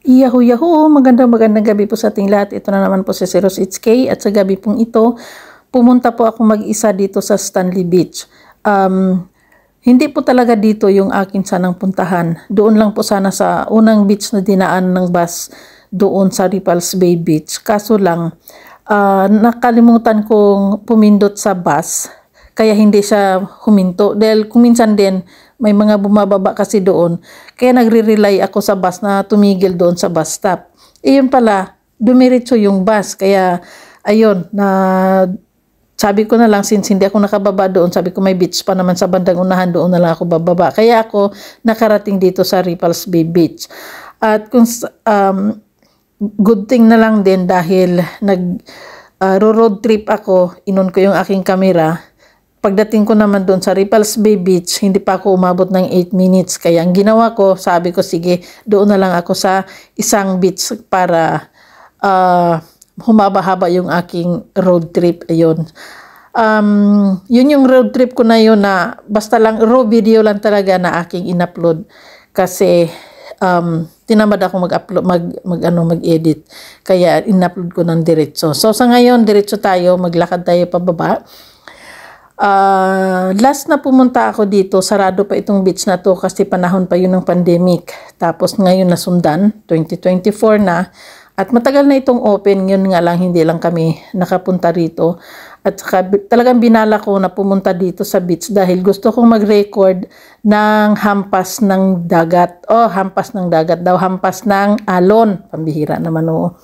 Yahoo! Yahoo! Magandang gabi po sa ating lahat. Ito na naman po si 06K at sa gabi pong ito, pumunta po ako mag-isa dito sa Stanley Beach. Hindi po talaga dito yung akin sanang puntahan. Doon lang po sana sa unang beach na dinaan ng bus doon sa Repulse Bay Beach. Kaso lang, nakalimutan kong pumindot sa bus kaya hindi siya huminto. Dahil kung minsan din, may mga bumababa kasi doon. Kaya nagre-rely ako sa bus na tumigil doon sa bus stop. Yun pala, dumiretso yung bus. Kaya, ayun, sabi ko na lang, since hindi ako nakababa doon, sabi ko may beach pa naman sa bandang unahan, doon na lang ako bababa. Kaya ako nakarating dito sa Repulse Bay Beach. At kung good thing na lang din dahil road trip ako, inon ko yung aking camera. Pagdating ko naman doon sa Repulse Bay Beach, hindi pa ako umabot ng 8 minutes. Kaya ang ginawa ko, sabi ko, sige, doon na lang ako sa isang beach para humaba-haba yung aking road trip. Ayun. Yun yung road trip ko na yun na basta lang raw video lang talaga na aking in-upload. Kasi tinamad ako mag-edit. Kaya in-upload ko ng diretso. So sa ngayon, diretso tayo, maglakad tayo pababa. Last na pumunta ako dito, sarado pa itong beach na to kasi panahon pa yun ng pandemic. Tapos ngayon nasundan, 2024 na. At matagal na itong open, yun nga lang hindi lang kami nakapunta rito. At saka, talagang binala ko na pumunta dito sa beach dahil gusto kong mag-record ng hampas ng dagat. Hampas ng dagat daw, hampas ng alon. Pambihira naman o.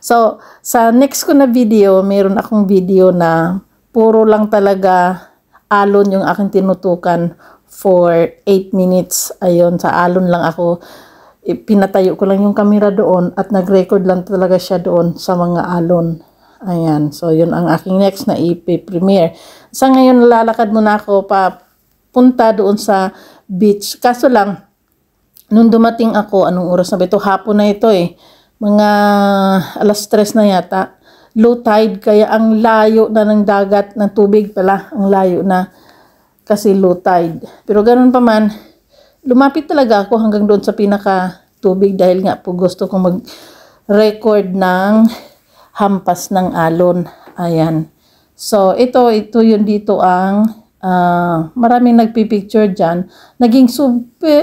So, sa next ko na video, mayroon akong video na puro lang talaga alon yung aking tinutukan for 8 minutes. Ayun, sa alon lang ako. Pinatayo ko lang yung camera doon at nag-record lang talaga siya doon sa mga alon. Ayan, so yun ang aking next na i-premiere. Sa ngayon, lalakad muna ako papunta doon sa beach. Kaso lang, nung dumating ako, anong oras na ba ito? Hapon na ito eh. Mga alas 3 na yata. Low tide, kaya ang layo na ng dagat, ng tubig pala, ang layo na kasi low tide. Pero ganun pa man, lumapit talaga ako hanggang doon sa pinaka tubig dahil nga po gusto kong mag-record ng hampas ng alon. Ayan. So, ito yun dito ang maraming nagpipicture dyan. Naging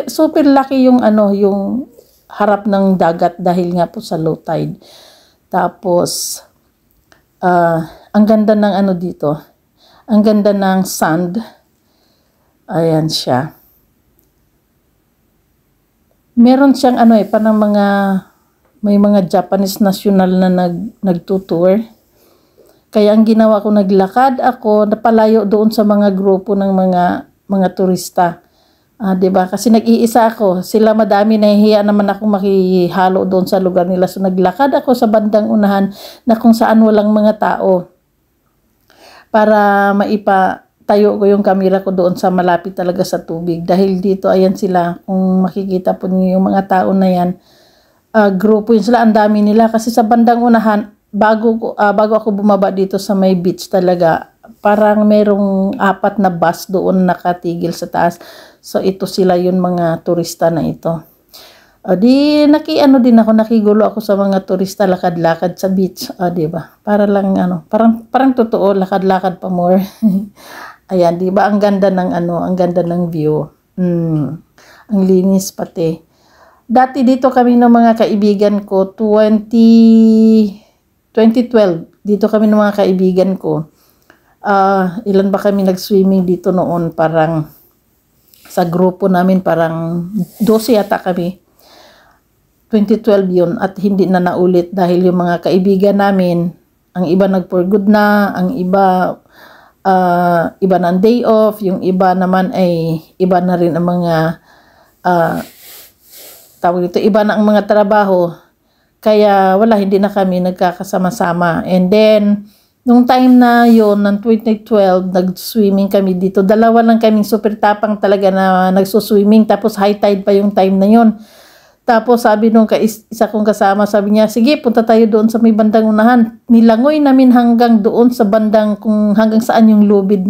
super laki yung yung harap ng dagat dahil nga po sa low tide. Tapos, ang ganda ng dito. Ang ganda ng sand. Ayan siya. Meron siyang parang may mga Japanese national na nagtutour. Kaya ang ginawa ko, naglakad ako, napalayo doon sa mga grupo ng mga turista. Diba? Kasi nag-iisa ako. Sila madami, nahihiya naman ako makihalo doon sa lugar nila. So naglakad ako sa bandang unahan na kung saan walang mga tao. Para maipatayo ko yung camera ko doon sa malapit talaga sa tubig. Dahil dito, ayan sila. Kung makikita po niyo yung mga tao na yan, grupo yun sila. Ang dami nila. Kasi sa bandang unahan, bago ako bumaba dito sa may beach talaga, parang merong 4 na bus doon nakatigil sa taas. So ito sila yung mga turista na ito. Din ako, nakigulo ako sa mga turista, lakad-lakad sa beach. Diba? Para lang parang totoo, lakad-lakad pa more. Ayan, diba? Ang ganda ng ang ganda ng view. Ang linis pati. Dati dito kami ng mga kaibigan ko, 2012, dito kami ng mga kaibigan ko. Ilan ba kami nag-swimming dito noon, parang sa grupo namin, parang 12 yata kami. 2012 yun at hindi na naulit dahil yung mga kaibigan namin, ang iba nag-for good na, ang iba ng day off, yung iba naman ay iba na rin ang mga iba na ang mga trabaho. Kaya wala, hindi na kami nagkakasama-sama. And then nung time na yon ng 2012, nag-swimming kami dito. 2 lang kaming super tapang talaga na nagsuswimming. Tapos high tide pa yung time na yon. Tapos sabi nung isa kong kasama, sabi niya, sige, punta tayo doon sa may bandang unahan. Nilangoy namin hanggang doon sa bandang, kung hanggang saan yung lubid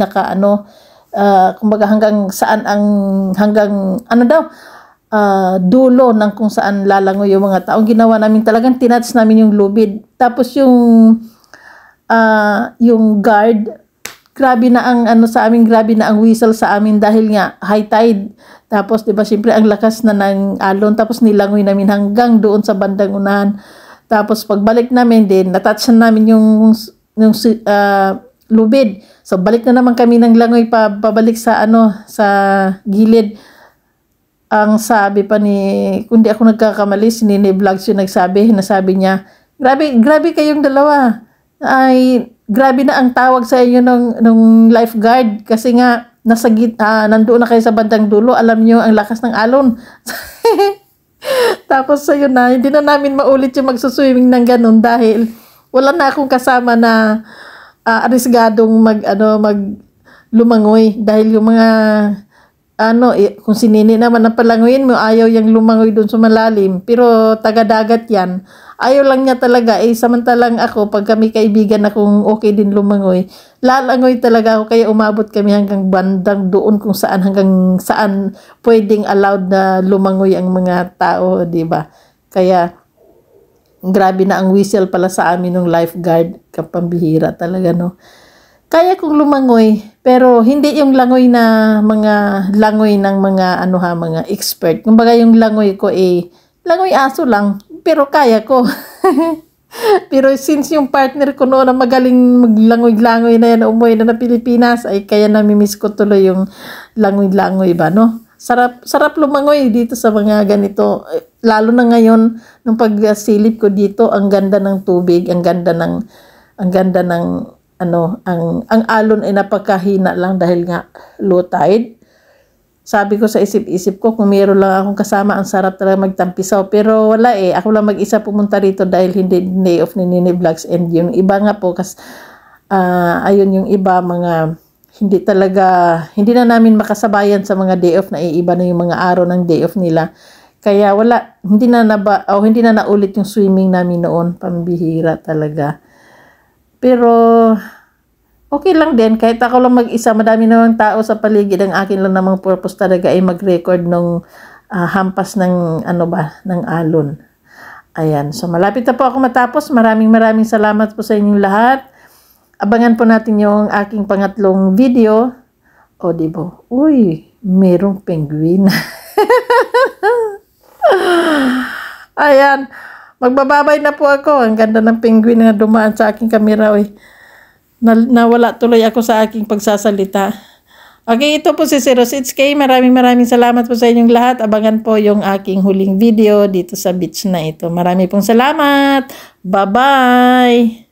kumbaga hanggang ano daw, dulo ng kung saan lalangoy yung mga tao. Ginawa namin talagang tinats namin yung lubid. Tapos yung guard, grabe na ang ano sa amin, grabe na ang whistle sa amin dahil nga high tide. Tapos 'di ba siyempre ang lakas na ng alon, tapos nilangoy namin hanggang doon sa bandang unahan. Tapos pagbalik namin din, natouchan namin yung lubid. So balik na naman kami ng langoy pabalik sa sa gilid. Ang sabi pa kung di ako nagkakamali, si Nene Vlogs yung nasabi niya, grabe kayong dalawa. Ay, grabe na ang tawag sa inyo nung lifeguard kasi nga nandoon na kayo sa bandang dulo, alam niyo ang lakas ng alon. Tapos ayun na, hindi na namin maulit yung magsuswimming ng ganun dahil wala na akong kasama na arisgadong mag lumangoy dahil yung mga kung si Nini naman ang palangoyin mo, ayaw yung lumangoy doon sa malalim, pero taga-dagat yan, ayaw lang niya talaga. Samantalang ako, pag kami kaibigan akong okay din lumangoy, lalangoy talaga ako, kaya umabot kami hanggang bandang doon kung saan, hanggang saan pwedeng allowed na lumangoy ang mga tao, di ba? Kaya grabe na ang whistle pala sa amin ng lifeguard, kapambihira talaga, no? Kaya kong lumangoy, pero hindi yung langoy na langoy ng mga mga expert. Kumbaga yung langoy ko langoy aso lang, pero kaya ko. Pero since yung partner ko noon na magaling maglangoy-langoy na yan, umuwi na Pilipinas, ay kaya namimiss ko tuloy yung langoy-langoy ba, no? Sarap lumangoy dito sa mga ganito. Lalo na ngayon, nung pagsilip ko dito, ang ganda ng tubig, ang ganda ng ang alon ay napakahina lang dahil nga low tide. Sabi ko sa isip-isip ko, kung meron lang akong kasama, ang sarap talaga magtampisaw. Pero wala ako lang mag-isa pumunta rito dahil hindi day off ni Nene Vlogs. And yung iba nga po, ayun yung iba, hindi na namin makasabayan sa mga day off na iiba na yung mga araw ng day off nila. Kaya hindi na naulit yung swimming namin noon. Pambihira talaga. Pero okay lang din, kahit ako lang mag-isa, madami namang tao sa paligid, ang akin lang namang purpose talaga ay mag-record ng hampas ng ng alon. Ayan, so malapit na po ako matapos. Maraming salamat po sa inyong lahat. Abangan po natin yung aking pangatlong video. O diba? Uy, merong penguin. Ayan. Magbababay na po ako. Ang ganda ng penguin na dumaan sa aking kamera. Nawala tuloy ako sa aking pagsasalita. Okay, ito po si 06K. Maraming salamat po sa inyong lahat. Abangan po yung aking huling video dito sa beach na ito. Marami pong salamat. Bye-bye!